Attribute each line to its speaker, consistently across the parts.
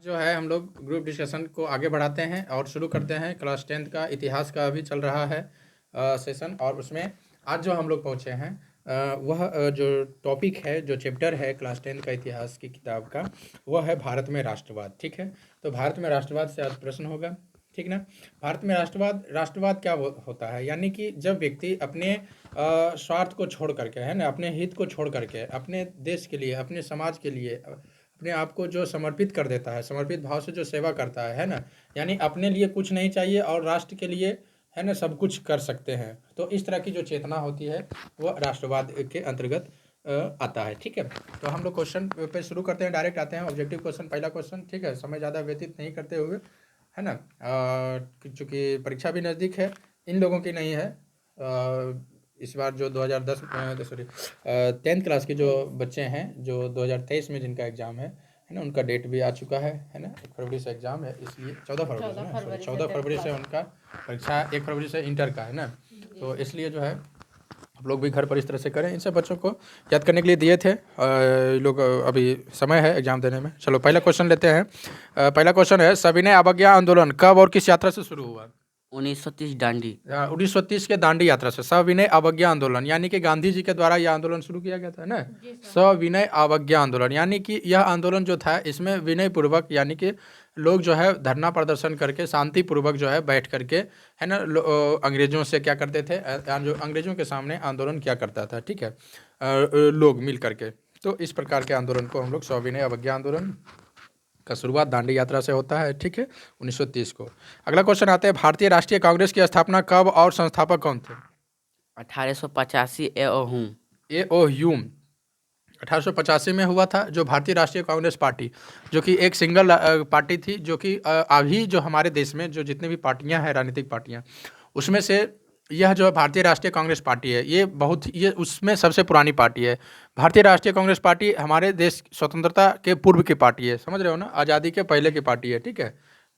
Speaker 1: जो है हम लोग ग्रुप डिस्कशन को आगे बढ़ाते हैं और शुरू करते हैं। क्लास 10th का इतिहास का अभी चल रहा है सेशन, और उसमें आज जो हम लोग पहुँचे हैं वह जो टॉपिक है, जो चैप्टर है क्लास 10th का इतिहास की किताब का, वह है भारत में राष्ट्रवाद। ठीक है, तो भारत में राष्ट्रवाद से आज प्रश्न होगा। ठीक ना। भारत में राष्ट्रवाद, राष्ट्रवाद क्या होता है? यानी कि जब व्यक्ति अपने स्वार्थ को छोड़ करके, है ना, अपने हित को छोड़ करके अपने देश के लिए, अपने समाज के लिए अपने आप को जो समर्पित कर देता है, समर्पित भाव से जो सेवा करता है ना, यानी अपने लिए कुछ नहीं चाहिए और राष्ट्र के लिए, है ना, सब कुछ कर सकते हैं। तो इस तरह की जो चेतना होती है वह राष्ट्रवाद के अंतर्गत आता है। ठीक है, तो हम लोग क्वेश्चन पे शुरू करते हैं, डायरेक्ट आते हैं ऑब्जेक्टिव क्वेश्चन, पहला क्वेश्चन। ठीक है, समय ज़्यादा व्यतीत नहीं करते हुए, है ना, चूँकि परीक्षा भी नज़दीक है, इन लोगों की नहीं है। इस बार जो 2010 सॉरी 10th क्लास के जो बच्चे हैं, जो 2023 में जिनका एग्ज़ाम है ना, उनका डेट भी आ चुका है ना। 1 फरवरी से एग्ज़ाम है, इसलिए 14 फरवरी से ना, सॉरी 14 फरवरी से उनका परीक्षा, 1 फरवरी से इंटर का, है ना। तो इसलिए जो है आप लोग भी घर पर इस तरह से करें। इन सब बच्चों को याद करने के लिए दिए थे ये लोग, अभी समय है एग्ज़ाम देने में। चलो पहला क्वेश्चन लेते हैं। पहला क्वेश्चन है, सविनय अवज्ञा आंदोलन कब और किस यात्रा से शुरू हुआ?
Speaker 2: 1930 दांडी।
Speaker 1: 1930 के दांडी यात्रा से। सविनय अवज्ञा आंदोलन यानी कि गांधी जी के द्वारा यह आंदोलन शुरू किया गया था ना। सविनय अवज्ञा आंदोलन यानी कि यह आंदोलन जो था, इसमें विनय पूर्वक, यानी कि लोग जो है धरना प्रदर्शन करके शांतिपूर्वक जो है बैठ करके, है ना, अंग्रेजों से क्या करते थे, जो अंग्रेजों के सामने आंदोलन किया करता था। ठीक है, लोग मिल करके। तो इस प्रकार के आंदोलन को हम लोग सविनय अवज्ञा आंदोलन का शुरुआत दांडी यात्रा से होता है। ठीक है, 1930 को। अगला क्वेश्चन आता है, भारतीय राष्ट्रीय कांग्रेस की स्थापना कब और संस्थापक कौन थे?
Speaker 2: 1885
Speaker 1: ए ओ ह्यूम 1885 में हुआ था, जो भारतीय राष्ट्रीय कांग्रेस पार्टी, जो कि एक सिंगल पार्टी थी, जो कि अभी जो हमारे देश में जो जितनी भी पार्टियां हैं, राजनीतिक पार्टियां, उसमें से यह जो है भारतीय राष्ट्रीय कांग्रेस पार्टी है, ये उसमें सबसे पुरानी पार्टी है। भारतीय राष्ट्रीय कांग्रेस पार्टी हमारे देश स्वतंत्रता के पूर्व की पार्टी है, समझ रहे हो ना, आज़ादी के पहले की पार्टी है। ठीक है,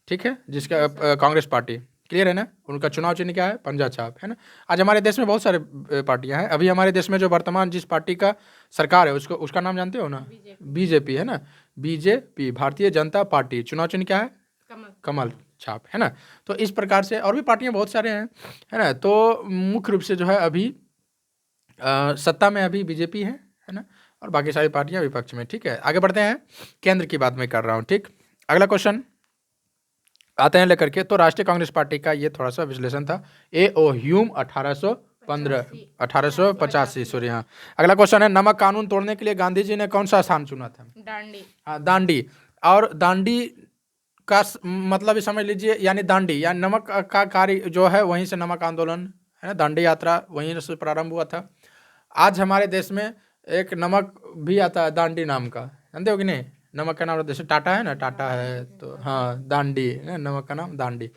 Speaker 1: ठीक है, जिसका कांग्रेस पार्टी, क्लियर है ना। उनका चुनाव चिन्ह क्या है? पंजा छाप, है ना। आज हमारे देश में बहुत सारे पार्टियां हैं। अभी हमारे देश में जो वर्तमान जिस पार्टी का सरकार है, उसका नाम जानते हो ना? बीजेपी, है ना। बीजेपी, भारतीय जनता पार्टी, चुनाव चिन्ह क्या है? कमल छाप, है ना। तो इस प्रकार से और भी पार्टियां बहुत सारे हैं, है ना। तो मुख्य रूप से जो है अभी सत्ता में अभी बीजेपी है ना, और बाकी सारी पार्टियां विपक्ष में। ठीक है, आगे बढ़ते हैं, केंद्र की बात मैं कर रहा हूँ। ठीक, अगला क्वेश्चन आते हैं लेकर के। तो राष्ट्रीय कांग्रेस पार्टी का ये थोड़ा सा विश्लेषण था। ए ओ ह्यूम 1885, सॉरी, हाँ। अगला क्वेश्चन है, नमक कानून तोड़ने के लिए गांधी जी ने कौन सा स्थान चुना था?
Speaker 3: दांडी।
Speaker 1: हाँ, दांडी। और दांडी का मतलब ही समझ लीजिए, यानी दांडी यानी नमक का कार्य जो है, वहीं से नमक आंदोलन, है ना, दांडी यात्रा वहीं से प्रारंभ हुआ था। आज हमारे देश में एक नमक भी आता है दांडी नाम का, जानते हो कि नहीं? नमक का नाम जैसे टाटा है ना, टाटा है, तो हाँ, दांडी है नमक का नाम, दांडी।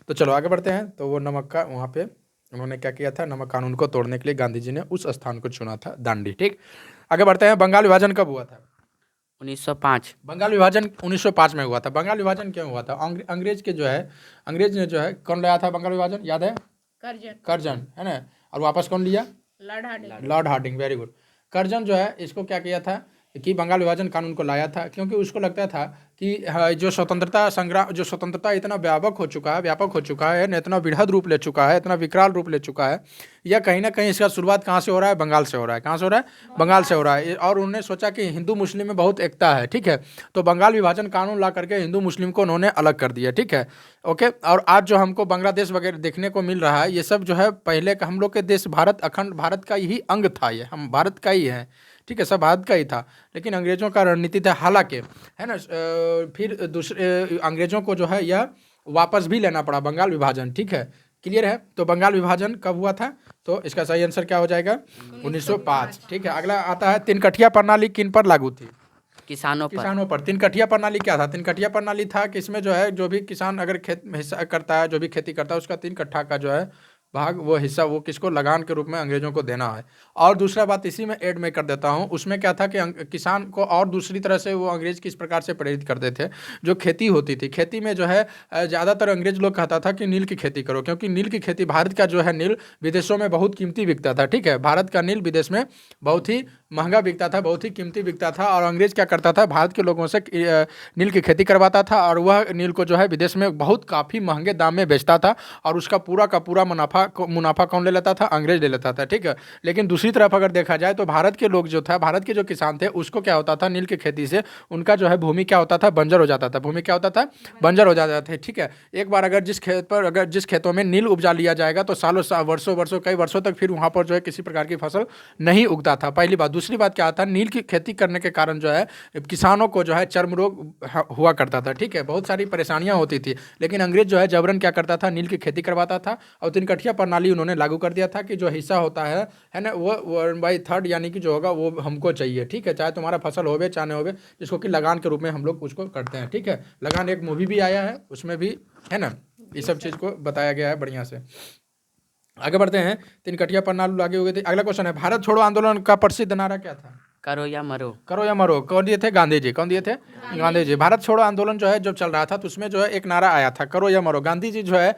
Speaker 1: तो चलो आगे बढ़ते हैं। तो वो नमक का वहाँ पे उन्होंने क्या किया था, नमक कानून को तोड़ने के लिए गांधी जी ने उस स्थान को चुना था, दांडी। ठीक, आगे बढ़ते हैं। बंगाल विभाजन कब हुआ था?
Speaker 2: 1905।
Speaker 1: बंगाल विभाजन 1905 में हुआ था। बंगाल विभाजन क्यों हुआ था? अंग्रेज के जो है, अंग्रेज ने जो है, कौन लाया था बंगाल विभाजन, याद है? कर्जन, है ना। और वापस कौन लिया? Lord Hardinge, very good. Curzon जो है, इसको क्या किया था कि बंगाल विभाजन कानून को लाया था, क्योंकि उसको लगता था कि जो स्वतंत्रता संग्राम, जो स्वतंत्रता इतना व्यापक हो चुका है, इतना वृहद रूप ले चुका है, इतना विकराल रूप ले चुका है, या कहीं ना कहीं इसका शुरुआत कहाँ से हो रहा है? बंगाल से हो रहा है। कहाँ से हो रहा है? बंगाल से हो रहा है। और उन्होंने सोचा कि हिंदू मुस्लिम में बहुत एकता है। ठीक है, तो बंगाल विभाजन कानून ला करके हिंदू मुस्लिम को उन्होंने अलग कर दिया। ठीक है, ओके। और आज जो हमको बांग्लादेश वगैरह देखने को मिल रहा है, ये सब जो है पहले का हम लोग के देश, भारत अखंड भारत का ही अंग था, ये हम भारत का ही है। ठीक है, सब भारत का ही था, लेकिन अंग्रेजों का रणनीति था, हालांकि, है ना, फिर दूसरे अंग्रेजों को जो है यह वापस भी लेना पड़ा बंगाल विभाजन। ठीक है, क्लियर है। तो बंगाल विभाजन कब हुआ था? तो इसका सही आंसर क्या हो जाएगा? 1905। ठीक है, अगला आता है, तिनकठिया प्रणाली किन पर लागू थी?
Speaker 2: किसानों
Speaker 1: पर। तिनकठिया प्रणाली क्या था? तिनकठिया प्रणाली था कि इसमें जो है, जो भी किसान अगर खेत में हिस्सा करता है, जो भी खेती करता है, उसका 3 कट्ठा का जो है भाग वो हिस्सा वो किसको लगान के रूप में अंग्रेजों को देना है। और दूसरा बात इसी में ऐड में कर देता हूँ, उसमें क्या था कि किसान को और दूसरी तरह से वो अंग्रेज किस प्रकार से प्रेरित करते थे। जो खेती होती थी, खेती में जो है ज़्यादातर अंग्रेज लोग कहता था कि नील की खेती करो, क्योंकि नील की खेती, भारत का जो है नील विदेशों में बहुत कीमती बिकता था। ठीक है, भारत का नील विदेश में बहुत ही महंगा बिकता था, बहुत ही कीमती बिकता था। और अंग्रेज क्या करता था, भारत के लोगों से नील की खेती करवाता था और वह नील को जो है विदेश में बहुत काफ़ी महंगे दाम में बेचता था। और उसका पूरा का पूरा मुनाफा कौन ले लेता था, अंग्रेज ले लेता था। ठीक है, लेकिन दूसरी तरफ अगर देखा जाए तो भारत के लोग जो था, भारत के जो किसान थे, उसको क्या होता था, नील की खेती से उनका जो है भूमि क्या होता था, बंजर हो जाता था। भूमि क्या होता था, बंजर हो जाता था। ठीक है, एक बार अगर जिस खेतों में नील उपजा लिया जाएगा तो वर्षों कई वर्षों तक फिर वहाँ पर जो है किसी प्रकार की फसल नहीं उगता था, पहली बात। दूसरी बात क्या था, नील की खेती करने के कारण जो है किसानों को जो है चर्म रोग हुआ करता था। ठीक है, बहुत सारी परेशानियां होती थी, लेकिन अंग्रेज जो है जबरन क्या करता था, नील की खेती करवाता था। और 3 कठिया प्रणाली उन्होंने लागू कर दिया था कि जो हिस्सा होता है ना, वो 1/3 यानी कि जो होगा वो हमको चाहिए। ठीक है, चाहे तुम्हारा फसल होवे चाहे नहीं होवे, जिसको कि लगान के रूप में हम लोग उसको करते हैं। ठीक है, लगान एक मूवी भी आया है, उसमें भी है ना, ये सब चीज़ को बताया गया है बढ़िया से। आगे बढ़ते हैं, 3 कठिया प्रणाली लागू हो गई थी। अगला क्वेश्चन है, भारत छोड़ो आंदोलन का प्रसिद्ध नारा क्या था?
Speaker 2: करो या मरो।
Speaker 1: करो या मरो। कौन दिए थे? गांधी जी। कौन दिए थे? गांधी जी। भारत छोड़ो आंदोलन जो है जब चल रहा था तो उसमें जो है एक नारा आया था, करो या मरो। गांधी जी जो है,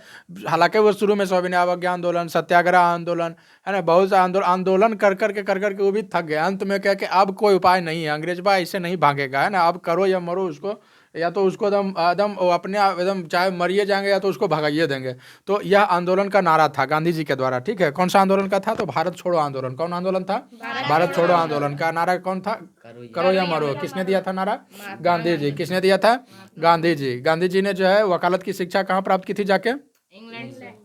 Speaker 1: हालांकि वो शुरू में सविनय अवज्ञा आंदोलन, सत्याग्रह आंदोलन, है ना, बहुत सा आंदोलन कर करके वो भी थक गए। अंत में क्या कि अब कोई उपाय नहीं है, अंग्रेजबा इससे नहीं भागेगा, है ना, अब करो या मरो उसको, या तो उसको एकदम एकदम अपने एकदम चाहे मरिए जाएंगे या तो उसको भगाइए देंगे। तो यह आंदोलन का नारा था गांधी जी के द्वारा। ठीक है, कौन सा आंदोलन का था? तो भारत छोड़ो आंदोलन। कौन आंदोलन था? भारत छोड़ो आंदोलन का नारा कौन था? करो या मरो। किसने दिया था नारा? गांधी जी। किसने दिया था? गांधी जी। गांधी जी ने जो है वकालत की शिक्षा कहाँ प्राप्त की थी जाके?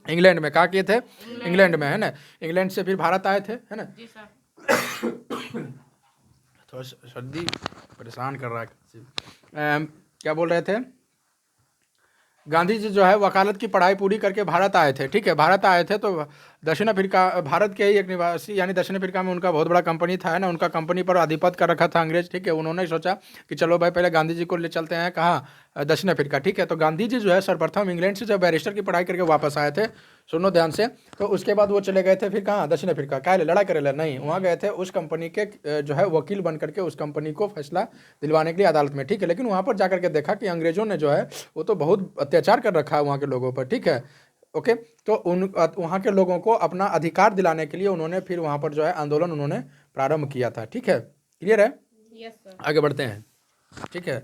Speaker 1: इंग्लैंड में। कहाँ किए थे? इंग्लैंड में, है ना। इंग्लैंड से फिर भारत आए थे, है ना। थोड़ा सर्दी परेशान कर रहा है। क्या बोल रहे थे? गांधी जी जो है वकालत की पढ़ाई पूरी करके भारत आए थे। ठीक है, भारत आए थे तो दक्षिण अफ्रीका, भारत के ही एक निवासी यानी दक्षिण अफ्रीका में उनका बहुत बड़ा कंपनी था, है ना, उनका कंपनी पर आधिपत्य कर रखा था अंग्रेज। ठीक है, उन्होंने सोचा कि चलो भाई पहले गांधी जी को ले चलते हैं कहाँ, दक्षिण अफ्रीका। ठीक है, तो गांधी जी जो है सर्वप्रथम इंग्लैंड से जब बैरिस्टर की पढ़ाई करके वापस आए थे, सुनो ध्यान से, तो उसके बाद वो चले गए थे फिर कहाँ, दक्षिण अफ्रीका। क्या लड़ाई करे ला? नहीं, वहाँ गए थे उस कंपनी के जो है वकील बन करके उस कंपनी को फैसला दिलवाने के लिए अदालत में। ठीक है, लेकिन वहाँ पर जाकर के देखा कि अंग्रेजों ने जो है वो तो बहुत अत्याचार कर रखा है वहाँ के लोगों पर। ठीक है, ओके, तो वहाँ के लोगों को अपना अधिकार दिलाने के लिए उन्होंने फिर वहाँ पर जो है आंदोलन उन्होंने प्रारंभ किया था। ठीक है, क्लियर है?
Speaker 3: Yes sir.
Speaker 1: आगे बढ़ते हैं। ठीक है,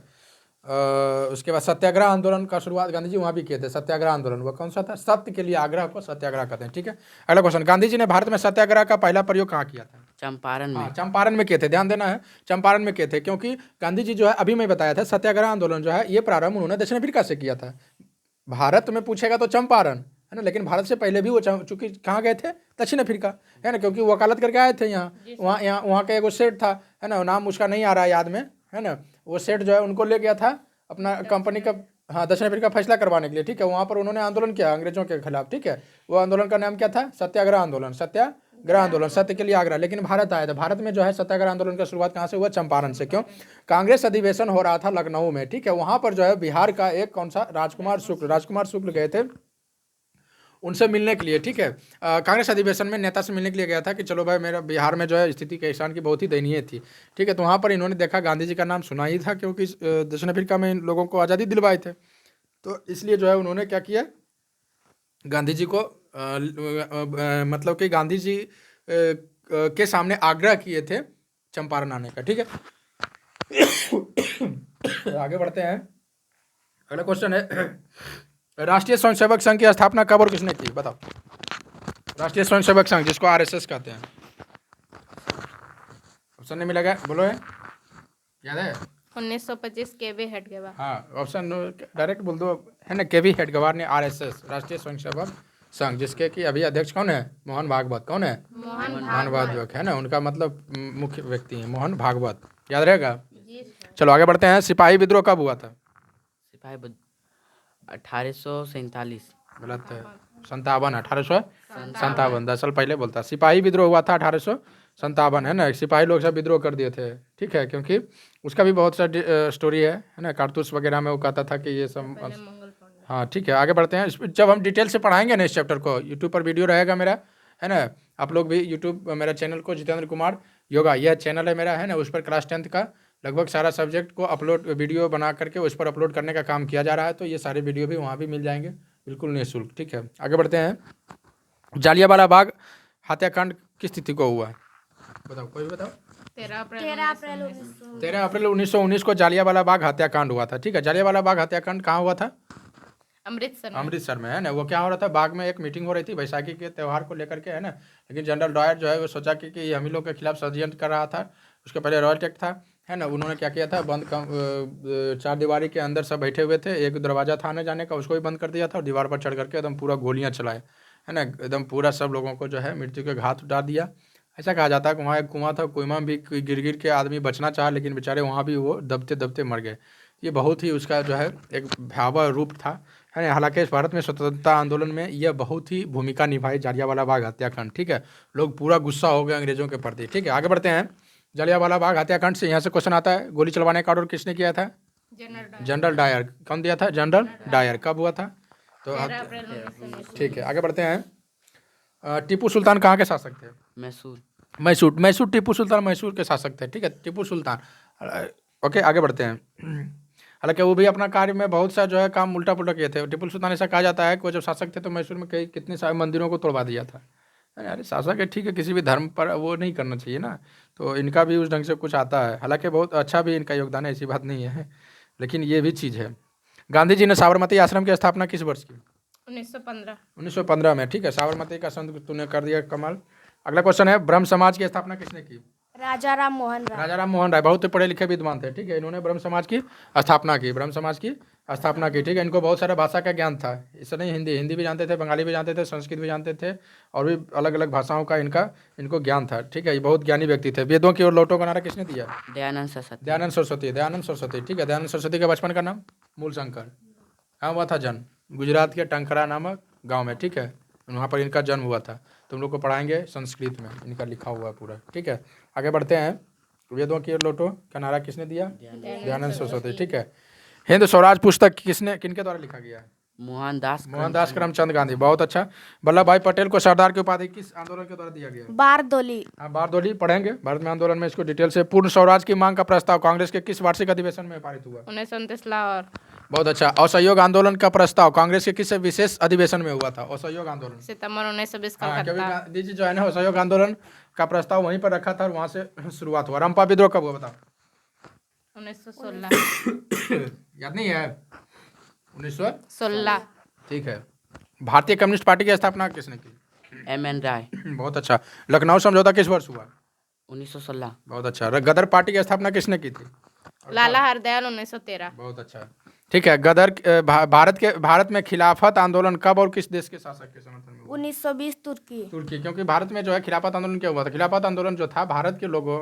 Speaker 1: उसके बाद सत्याग्रह आंदोलन का शुरुआत गांधी जी वहाँ भी किए थे। सत्याग्रह आंदोलन वो कौन सा था? सत्य के लिए आग्रह को सत्याग्रह कहते हैं। ठीक है, अगला क्वेश्चन, गांधी जी ने भारत में सत्याग्रह का पहला प्रयोग कहाँ किया था?
Speaker 2: चंपारण
Speaker 1: हाँ,
Speaker 2: में।
Speaker 1: चंपारण में किए थे, ध्यान देना है, चंपारण में किए थे। क्योंकि गांधी जी जो है, अभी मैं बताया था, सत्याग्रह आंदोलन जो है ये प्रारंभ उन्होंने दक्षिण अफ्रीका से किया था। भारत में पूछेगा तो चंपारण, है ना, लेकिन भारत से पहले भी वो चूंकि कहाँ गए थे? दक्षिण अफ्रीका, है ना, क्योंकि वकालत करके आए थे यहाँ। वहाँ का एगो सेठ था, है ना, नाम उसका नहीं आ रहा है याद में, है ना, वो सेठ जो है उनको ले गया था अपना कंपनी का, हाँ, दक्षिण अफ्रीका फैसला करवाने के लिए। ठीक है, वहाँ पर उन्होंने आंदोलन किया अंग्रेजों के खिलाफ। ठीक है, वो आंदोलन का नाम क्या था? सत्याग्रह आंदोलन। सत्याग्रह आंदोलन, सत्य के लिए आग्रह। लेकिन भारत आया था, भारत में जो है सत्याग्रह आंदोलन की शुरुआत कहाँ से हुआ? चंपारण से। क्यों? कांग्रेस अधिवेशन हो रहा था लखनऊ में। ठीक है, वहाँ पर जो है बिहार का एक कौन सा, राजकुमार शुक्ल गए थे उनसे मिलने के लिए। ठीक है, कांग्रेस अधिवेशन में नेता से मिलने के लिए गया था कि चलो भाई मेरा बिहार में जो है स्थिति किसान की बहुत ही दयनीय थी। ठीक है, तो वहाँ पर इन्होंने देखा, गांधी जी का नाम सुना ही था क्योंकि दक्षिण अफ्रीका में इन लोगों को आज़ादी दिलवाए थे, तो इसलिए जो है उन्होंने क्या किया, गांधी जी को मतलब कि गांधी जी के सामने आग्रह किए थे चंपारण आने का। ठीक है, आगे बढ़ते हैं। अगला क्वेश्चन है, राष्ट्रीय स्वयंसेवक संघ की स्थापना कब और किसने की? बताओ। राष्ट्रीय स्वयंसेवक संघ, जिसको आरएसएस कहते हैं। ऑप्शन नहीं मिलेगा, बोलो है, याद है?
Speaker 3: 1925 केवे हेडगेवार।
Speaker 1: हाँ, ऑप्शन डायरेक्ट बोल दो, है ना, केवी हेडगेवार ने आरएसएस, राष्ट्रीय स्वयंसेवक संघ, जिसके कि अभी अध्यक्ष कौन है? मोहन भागवत। कौन है? मोहन भागवत, है ना, उनका मतलब मुख्य व्यक्ति है मोहन भागवत, याद रहेगा। चलो आगे बढ़ते हैं। सिपाही विद्रोह कब हुआ था?
Speaker 2: सिपाही 1847।
Speaker 1: गलत है, 57, 1857, 10 साल पहले बोलता। सिपाही विद्रोह हुआ था 1857, है ना, सिपाही लोग सब विद्रोह कर दिए थे। ठीक है, क्योंकि उसका भी बहुत सा स्टोरी है ना, कारतूस वगैरह में वो कहता था कि ये सब, हाँ ठीक है, आगे बढ़ते हैं। जब हम डिटेल से पढ़ाएंगे ना इस चैप्टर को, यूट्यूब पर वीडियो रहेगा मेरा, है ना। आप लोग भी यूट्यूब मेरा चैनल को जितेंद्र कुमार योगा यह चैनल है मेरा, है ना, उस पर क्लास 10th का लगभग सारा सब्जेक्ट को अपलोड वीडियो बना करके उस पर अपलोड करने का काम किया जा रहा है। तो ये सारे वीडियो भी वहाँ भी मिल जाएंगे बिल्कुल निःशुल्क। ठीक है, आगे बढ़ते हैं। जालियांवाला बाग हत्याकांड किस तिथि को हुआ? बताओ, कोई भी बताओ।
Speaker 3: 13 अप्रैल
Speaker 1: 13 अप्रैल 1919 को जालियांवाला बाग हत्याकांड हुआ था। ठीक है, जालियांवाला बाग हत्याकांड कहाँ हुआ था? अमृतसर में, है ना। वो क्या हो रहा था, बाग में एक मीटिंग हो रही थी बैसाखी के त्यौहार को लेकर के, है ना। लेकिन जनरल डायर जो है वो सोचा कि हम ही लोग के खिलाफ षड्यंत्र कर रहा था। उसके पहले रॉयल एक्ट था, है ना। उन्होंने क्या किया था, बंद चार दीवारी के अंदर सब बैठे हुए थे, एक दरवाजा था आने जाने का, उसको भी बंद कर दिया था और दीवार पर चढ़ करके एकदम पूरा गोलियां चलाए, है ना। एकदम पूरा सब लोगों को जो है मृत्यु के घाट उतार दिया। ऐसा कहा जाता है कि वहाँ एक कुआं था, कुआं भी गिर के आदमी बचना चाहा, लेकिन बेचारे वहाँ भी वो दबते दबते मर गए। ये बहुत ही उसका जो है एक भयावह रूप था, है ना। हालांकि इस भारत में स्वतंत्रता आंदोलन में यह बहुत ही भूमिका निभाई, जालियांवाला बाग हत्याकांड। ठीक है, लोग पूरा गुस्सा हो गए अंग्रेजों के प्रति। ठीक है, आगे बढ़ते हैं। जालियांवाला बाग हत्याकांड से यहाँ से क्वेश्चन आता है, गोली चलवाने का ऑर्डर किसने किया था? General Dyer. कौन दिया था? General Dyer. कब हुआ था? तो
Speaker 3: 13 अप्रैल 1919।
Speaker 1: ठीक है, आगे बढ़ते हैं। टीपू सुल्तान कहाँ के शासक थे? मैसूर टीपू सुल्तान मैसूर के शासक थे। ठीक है, टीपू सुल्तान। ओके, आगे बढ़ते हैं। हालांकि वो भी अपना कार्य में बहुत सा जो है काम उल्टा पुल्टा किए थे। टीपू सुल्तान, ऐसा कहा जाता है कि वो जब शासक थे तो मैसूर में कई कितने सारे मंदिरों को तोड़वा दिया था। अरे शासक है, ठीक है, किसी भी धर्म पर वो नहीं करना चाहिए ना। तो इनका भी उस ढंग से कुछ आता है, हालांकि बहुत अच्छा भी इनका योगदान है, ऐसी बात नहीं है, लेकिन ये भी चीज़ है। गांधी जी ने साबरमती आश्रम की स्थापना किस वर्ष की? 1915 में। ठीक है, साबरमती का संत तूने कर दिया, कमाल। अगला क्वेश्चन है, ब्रह्म समाज की स्थापना किसने की?
Speaker 3: राजा राम मोहन
Speaker 1: राय बहुत पढ़े लिखे विद्वान थे। ठीक है, इन्होंने ब्रह्म समाज की स्थापना की। ठीक है, इनको बहुत सारे भाषा का ज्ञान था। इससे नहीं, हिंदी भी जानते थे, बंगाली भी जानते थे, संस्कृत भी जानते थे, और भी अलग अलग भाषाओं का इनको ज्ञान था। ठीक है, ये बहुत ज्ञानी व्यक्ति थे। वेदों की ओर लौटो का नारा किसने दिया?
Speaker 2: दयानंद
Speaker 1: सरस्वती। ठीक है, दयानंद सरस्वती का बचपन का नाम? मूलशंकर। कहाँ हुआ था जन्म? गुजरात के टंकरा नामक गाँव में। ठीक है, वहाँ पर इनका जन्म हुआ था। तुम लोग को पढ़ाएंगे संस्कृत में, इनका लिखा हुआ है पूरा। ठीक है, आगे बढ़ते हैं। वेदों की ओर लौटो का नारा किसने दिया? दयानंद सरस्वती। ठीक है, हिंद स्वराज पुस्तक किनके द्वारा लिखा गया है? मोहनदास करमचंद गांधी। बहुत अच्छा। वल्लभ भाई पटेल को सरदार की उपाधि किस आंदोलन के द्वारा दिया गया?
Speaker 3: बारदोली।
Speaker 1: हाँ, बारदोली पढ़ेंगे। भारत में आंदोलन में इसको डिटेल से। पूर्ण स्वराज की मांग का प्रस्ताव कांग्रेस के किस वार्षिक अधिवेशन में पारित हुआ?
Speaker 3: 1929 लाहौर।
Speaker 1: बहुत अच्छा। असहयोग आंदोलन का प्रस्ताव कांग्रेस के किस विशेष अधिवेशन में हुआ था? असहयोग आंदोलन
Speaker 3: सितंबर 1920
Speaker 1: हाँ, क्योंकि
Speaker 3: कलकत्ता।
Speaker 1: गांधी जी जो है ना असहयोग आंदोलन का प्रस्ताव वहीं पर रखा था और वहाँ से शुरुआत हुआ। रंपा विद्रोह कब हुआ बताओ?
Speaker 3: 1916।
Speaker 1: याद नहीं है? 1916। ठीक है। भारतीय कम्युनिस्ट पार्टी की स्थापना किसने की?
Speaker 2: M.N. राय।
Speaker 1: बहुत अच्छा। लखनऊ समझौता किस वर्ष हुआ?
Speaker 2: 1916।
Speaker 1: बहुत अच्छा। गदर पार्टी की स्थापना किसने की थी?
Speaker 3: लाला हरदयाल 1913।
Speaker 1: बहुत अच्छा। ठीक है, भारत में खिलाफत आंदोलन कब और किस देश के शासक के समर्थन में हुआ?
Speaker 3: 1920
Speaker 1: तुर्की। क्योंकि भारत में जो है खिलाफत आंदोलन क्या हुआ था? खिलाफत आंदोलन जो था, भारत के लोगों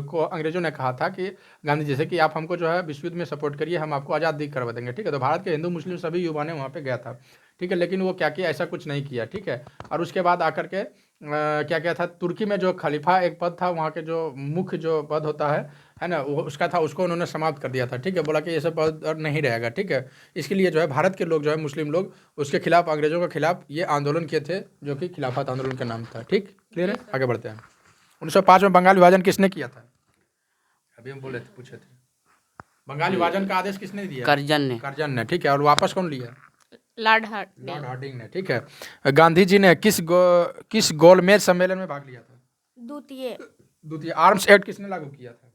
Speaker 1: को अंग्रेजों ने कहा था कि गांधी जी से कि आप हमको जो है विश्व युद्ध में सपोर्ट करिए, हम आपको आज़ादी करवा देंगे। ठीक है, तो भारत के हिंदू मुस्लिम सभी युवा ने वहाँ पे गया था। ठीक है, लेकिन वो क्या किया, ऐसा कुछ नहीं किया। ठीक है, और उसके बाद आकर के क्या क्या था, तुर्की में जो खलीफा एक पद था, वहाँ के जो मुख्य जो पद होता है ना, वो उसका था, उसको उन्होंने समाप्त कर दिया था। ठीक है, बोला कि ये सब पद और नहीं रहेगा। ठीक है, इसके लिए जो है भारत के लोग जो है मुस्लिम लोग उसके खिलाफ, अंग्रेजों के खिलाफ ये आंदोलन किए थे, जो कि खिलाफत आंदोलन का नाम था। ठीक, क्लियर है? आगे बढ़ते हैं। 1905 में बंगाल विभाजन किसने किया था? अभी हम बोले थे, पूछे थे। बंगाल विभाजन का आदेश किसने दिया? करजन ने। ठीक है, और वापस कौन लिया?
Speaker 3: लॉर्ड
Speaker 1: हार्डिंग ने। ठीक है, गांधी जी ने किस गोलमेज सम्मेलन में भाग लिया था? द्वितीय। आर्म्स एक्ट किसने लागू किया था?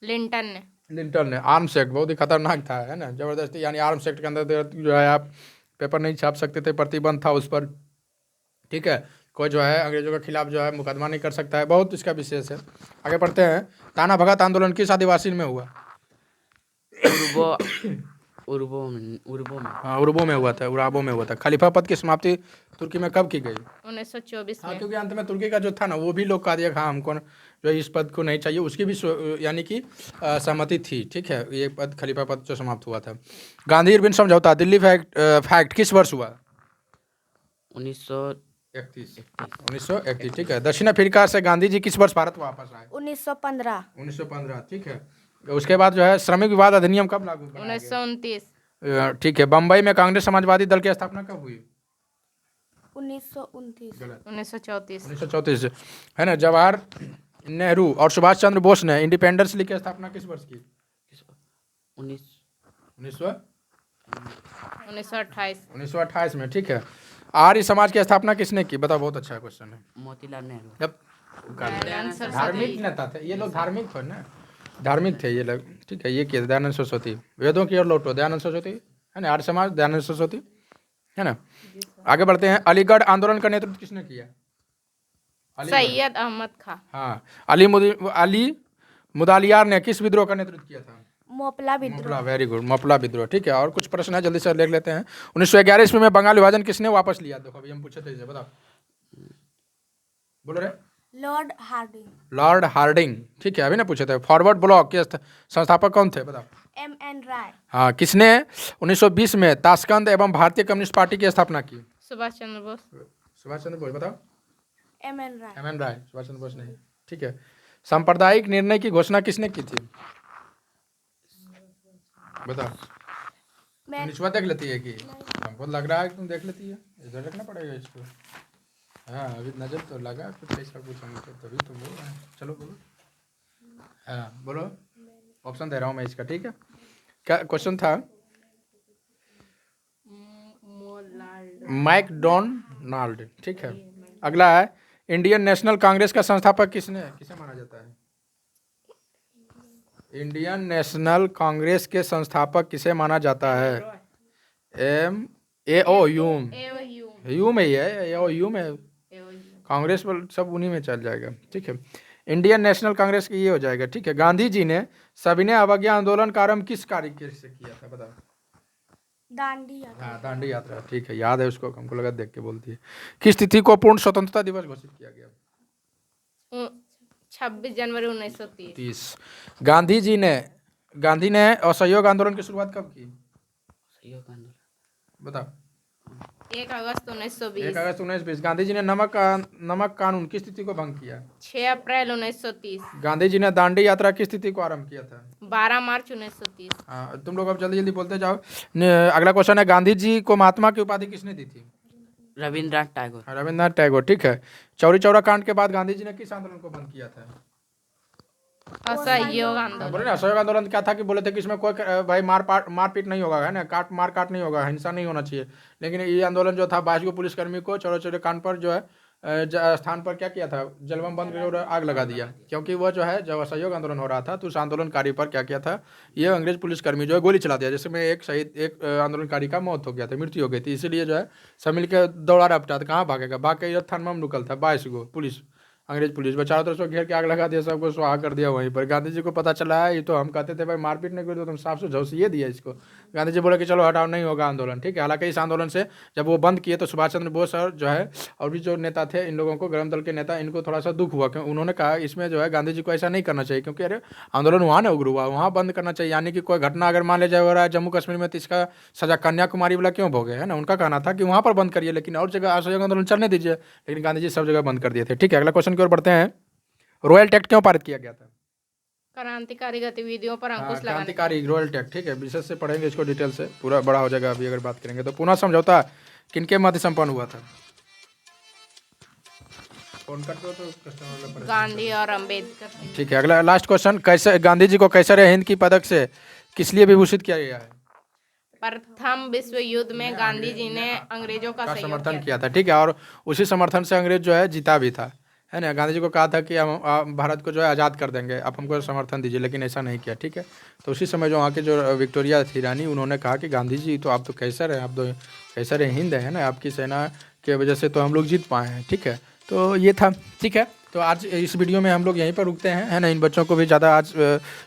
Speaker 1: लिंटन ने। आर्म्स एक्ट बहुत ही खतरनाक था, है ना, जबरदस्ती। यानी आर्म्स एक्ट के अंदर जो है आप पेपर नहीं छाप सकते थे, प्रतिबंध था उस पर। ठीक है, कोई जो है अंग्रेजों के खिलाफ जो है मुकदमा नहीं कर सकता है, बहुत इसका विशेष है। आगे बढ़ते हैं। ताना भगत आंदोलन किस आदिवासी में हुआ?
Speaker 2: उर्बो
Speaker 1: में हुआ था, उराबो में हुआ था। खलीफा पद की समाप्ति तुर्की में कब की गई?
Speaker 3: 1924
Speaker 1: हाँ,
Speaker 3: में।
Speaker 1: क्योंकि अंत में तुर्की का जो था ना, वो भी लोग कहा दिया हाँ हमको जो इस पद को नहीं चाहिए, उसकी भी यानी कि सहमति थी। ठीक है, ये पद खलीफा पद जो समाप्त हुआ था। गांधी इरविन समझौता, दिल्ली फैक्ट किस वर्ष हुआ? 1931। ठीक है, दक्षिण अफ्रीका से गांधी जी किस वर्ष भारत वापस आए?
Speaker 3: 1915।
Speaker 1: 1915। ठीक है, उसके बाद जो है श्रमिक विवाद अधिनियम कब लागू?
Speaker 3: 1929।
Speaker 1: ठीक है। बम्बई में कांग्रेस समाजवादी दल की स्थापना कब हुई?
Speaker 4: 1929।
Speaker 3: 1934
Speaker 1: 1934 है ना। जवाहर नेहरू और सुभाष चंद्र बोस ने इंडिपेंडेंस लीग की स्थापना किस वर्ष की?
Speaker 2: 19
Speaker 3: 1928
Speaker 1: 1928 में। ठीक है। आर्य समाज की स्थापना किसने की? बताओ, बहुत अच्छा क्वेश्चन है।
Speaker 2: मोतीलाल नेहरू।
Speaker 1: जब
Speaker 3: दयानंद
Speaker 1: धार्मिक
Speaker 3: सरस्वती
Speaker 1: नेता थे ये लोग, धार्मिक थे ना, धार्मिक थे ये लोग। ठीक है। ये किए थे दयानंद सरस्वती। वेदों की ओर लौटो, दयानंद सरस्वती है ना। आर्य समाज, दयानंद सरस्वती है ना। आगे बढ़ते हैं। अलीगढ़ आंदोलन का नेतृत्व किसने किया? अलीगढ़।
Speaker 3: सैयद अहमद खां
Speaker 1: हाँ। अली मुदालियार ने किस विद्रोह का नेतृत्व किया था?
Speaker 4: मोपला विद्रोह।
Speaker 1: मोपला, वेरी गुड, मोपला विद्रोह। ठीक है। और कुछ प्रश्न है, जल्दी से देख लेते हैं। 1911 ईस्वी में बंगाल विभाजन किसने वापस लिया? देखो अभी हम पूछे थे इसे, बताओ, बोलो रे।
Speaker 4: Lord Hardinge.
Speaker 1: Lord Hardinge. ठीक है, अभी ना पूछे थे। फॉरवर्ड ब्लॉक के संस्थापक कौन थे? बताओ।
Speaker 4: M.N. राय।
Speaker 1: हाँ। किसने 1920 में ताशकंद एवं भारतीय कम्युनिस्ट पार्टी की स्थापना की?
Speaker 3: सुभाष चंद्र बोस
Speaker 1: सुभाष चंद्र बोस। बताओ।
Speaker 4: M.N. राय।
Speaker 1: एम एन राय। सुभाष चंद्र बोस नहीं। ठीक है। सांप्रदायिक निर्णय की घोषणा किसने की थी? बताओ।
Speaker 4: मैं
Speaker 1: निश्वा देख लेती है कि हमको लग रहा है कि तुम देख लेती है, इधर रखना पड़ेगा इसको। हाँ, अभी नजर तो लगा कुछ ऐसा कुछ हमको, तभी तो बोल रहे हैं। चलो बोलो। हाँ बोलो, ऑप्शन दे रहा हूँ मैं इसका। ठीक है। क्या क्वेश्चन था? मैकडोनाल्ड। ठीक है। अगला है, इंडियन नेशनल कांग्रेस का संस्थापक किसे माना जाता है? इंडियन नेशनल कांग्रेस के संस्थापक किसे माना जाता है? यूम में ही है, यूम है। कांग्रेस पर सब उन्हीं में चल जाएगा। ठीक है। इंडियन नेशनल कांग्रेस की ये हो जाएगा। ठीक है। गांधी जी ने सविनय अवज्ञा आंदोलन का आरंभ किस कार्य से किया था? बताओ।
Speaker 4: दांडी यात्रा।
Speaker 1: हाँ, दांडी यात्रा। ठीक है, याद है उसको, हमको लगा देख के बोलती है। किस तिथि को पूर्ण स्वतंत्रता दिवस घोषित किया गया?
Speaker 3: 26 जनवरी 1930
Speaker 1: 30। गांधी ने असहयोग आंदोलन की शुरुआत कब की?
Speaker 2: सहयोग आंदोलन
Speaker 1: बताओ।
Speaker 3: 1 अगस्त
Speaker 1: 1
Speaker 3: 1920
Speaker 1: अगस्त 1920। गांधी जी ने नमक कानून किस तिथि को भंग किया?
Speaker 3: 6 अप्रैल 1930
Speaker 1: गांधी जी ने दांडी यात्रा किस तिथि को आरंभ किया था?
Speaker 3: 12 मार्च 1930
Speaker 1: हाँ, तुम लोग अब जल्दी जल्दी बोलते जाओ। अगला क्वेश्चन है, गांधी जी को महात्मा की उपाधि किसने दी थी?
Speaker 2: रविंद्रनाथ टैगोर।
Speaker 1: रविंद्रनाथ टैगोर। ठीक है। चौरी चौरा कांड के बाद गांधी जी ने किस आंदोलन को बंद किया था?
Speaker 3: असहयोग
Speaker 1: हाँ,
Speaker 3: आंदोलन
Speaker 1: बोले ना, असहयोग आंदोलन क्या था कि बोले थे कि इसमें कोई भाई मारपीट नहीं होगा, है ना, मार काट नहीं होगा, हिंसा नहीं होना चाहिए। लेकिन ये आंदोलन जो था, 22 को पुलिसकर्मी को चौरा चौरी कांड पर जो है स्थान पर क्या किया था? जलबम बंद करके और आग लगा दिया। क्योंकि वो जो है, जब असहयोग आंदोलन हो रहा था तो उस आंदोलनकारी पर क्या किया था, ये अंग्रेज पुलिसकर्मी जो है गोली चला दिया, जिसमें एक आंदोलनकारी का मौत हो गया था, मृत्यु हो गई थी। इसीलिए जो है सब मिलकर दौड़ा रहा था। कहाँ भागेगा? भाग के थाना में रुकल था 22 को पुलिस, अंग्रेज पुलिस। चारों तरफ से घेर के आग लगा दिया, सबको सुहा कर दिया वहीं पर। गांधी जी को पता चला है, ये तो हम कहते थे भाई मारपीट नहीं करो, तो तुम साफ सुझाव ये दिया इसको। गांधी जी बोले कि चलो हटाओ, नहीं होगा आंदोलन। ठीक है। हालांकि इस आंदोलन से जब वो बंद किए तो सुभाष चंद्र बोस और जो है और भी जो नेता थे, इन लोगों को, गरम दल के नेता, इनको थोड़ा सा दुख हुआ, क्योंकि उन्होंने कहा इसमें जो है गांधी जी को ऐसा नहीं करना चाहिए, क्योंकि अरे आंदोलन वहाँ ना उग्र हुआ, वहाँ बंद करना चाहिए। यानी कि कोई घटना अगर मान ले जाए हो रहा है जम्मू कश्मीर में, तो इसका सजा कन्याकुमारी वाला क्यों भोगे, है ना। उनका कहना था कि वहाँ पर बंद करिए, लेकिन और जगह असहयोग आंदोलन चलने दीजिए। लेकिन गांधी जी सब जगह बंद कर दिए थे। ठीक है। अगला क्वेश्चन की ओर बढ़ते हैं। रॉयल टैक्ट क्यों पारित किया गया था?
Speaker 3: क्रांतिकारी गतिविधियों पर अंकुश लगाने
Speaker 1: क्रांतिकारी रॉयल टैक्ट। ठीक है। विशेष से पढ़ेंगे इसको, डिटेल से पूरा बड़ा हो जाएगा अभी अगर बात करेंगे तो। पुनः समझौता किनके मध्य संपन्न हुआ था?
Speaker 3: गांधी और अंबेडकर।
Speaker 1: ठीक है। अगला लास्ट क्वेश्चन, कैसे गांधी जी को कैसर हिंद की पदक से किस लिए विभूषित किया गया है?
Speaker 3: प्रथम विश्व युद्ध में गांधी जी ने अंग्रेजों का सहयोग
Speaker 1: समर्थन किया था। ठीक है। और उसी समर्थन से अंग्रेज जो है जीता भी था, है ना। गांधी जी को कहा था कि हम भारत को जो है आज़ाद कर देंगे, आप हमको समर्थन दीजिए, लेकिन ऐसा नहीं किया। ठीक है। तो उसी समय जो वहाँ के जो विक्टोरिया थी रानी, उन्होंने कहा कि गांधी जी तो आप तो कैसर हैं, आप तो कैसर हिंद है ना, आपकी सेना के वजह से तो हम लोग जीत पाए हैं। ठीक है। तो ये था। ठीक है। तो आज इस वीडियो में हम लोग यहीं पर रुकते हैं, है ना। इन बच्चों को भी ज़्यादा आज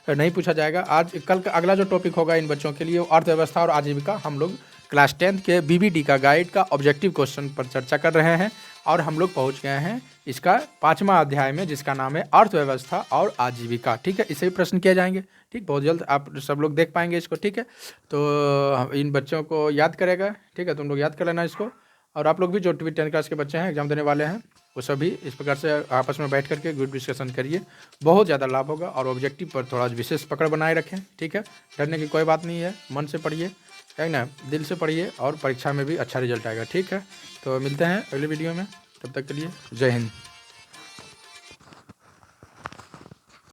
Speaker 1: नहीं पूछा जाएगा। आज कल का अगला जो टॉपिक होगा इन बच्चों के लिए, अर्थव्यवस्था और आजीविका। हम लोग क्लास 10th के BBD का गाइड का ऑब्जेक्टिव क्वेश्चन पर चर्चा कर रहे हैं और हम लोग पहुंच गए हैं इसका 5वां अध्याय में, जिसका नाम है अर्थव्यवस्था और आजीविका। ठीक है। इसे भी प्रश्न किए जाएंगे। ठीक, बहुत जल्द आप सब लोग देख पाएंगे इसको। ठीक है। तो इन बच्चों को याद करेगा। ठीक है। तुम लोग याद कर लेना इसको। और आप लोग भी जो 10th क्लास के बच्चे हैं, एग्जाम देने वाले हैं, वो सभी इस प्रकार से आपस में बैठ करके ग्रुप डिस्कशन करिए, बहुत ज़्यादा लाभ होगा। और ऑब्जेक्टिव पर थोड़ा विशेष पकड़ बनाए रखें, ठीक है। डरने की कोई बात नहीं है, मन से पढ़िए, है ना, दिल से पढ़िए और परीक्षा में भी अच्छा रिजल्ट आएगा, ठीक है। तो मिलते हैं अगले वीडियो में, तब तक के लिए जय हिंद।